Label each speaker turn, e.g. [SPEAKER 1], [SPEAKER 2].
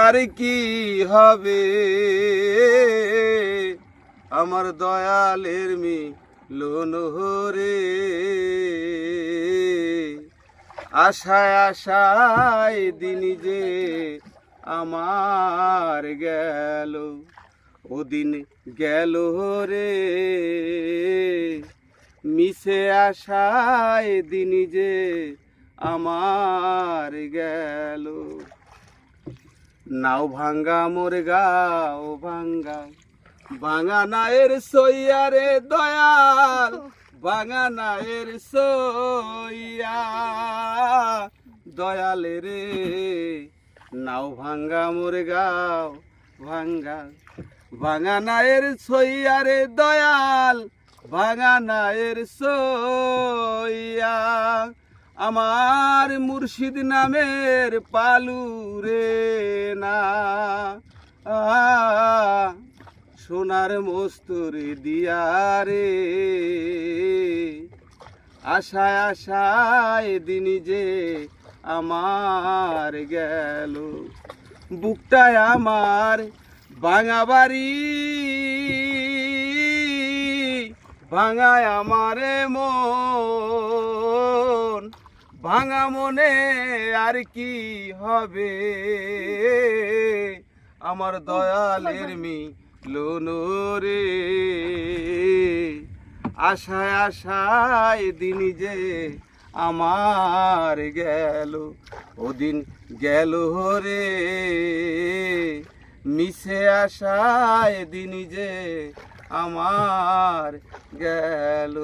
[SPEAKER 1] আর কি হবে আমার দয়ালের মিলন রে, আশায় আশায় দিন যে আমার গেল, ওদিন গেল রে, মিশে আশায় দিন যে আমার গেল। নাও ভাঙ্গা মোর গাও ভাঙ্গা, ভাঙা নায়ের সইয়া রে দয়াল, ভাঙা নায়ের সইয়া দয়ালে রে। নাও ভাঙ্গা মোর গাও ভাঙ্গা, ভাঙা নায়ের সইয়া রে দয়াল, ভাঙা নায়ের সইয়া আমার মুর্শিদ নামের পালু রে না, সোনার মস্তুরি দিয়া রে, আশায় আশায় দিন যে আমার গেল। বুকটায় আমার ভাঙা বাড়ি, ভাঙায় আমারে মন, ভাঙা মনে আর কি হবে আমার দয়ালের মিলন রে, আশায় আশায় দিন যে আমার গেল, ওদিন গেল রে, মিশে আশায় দিন যে আমার গেল।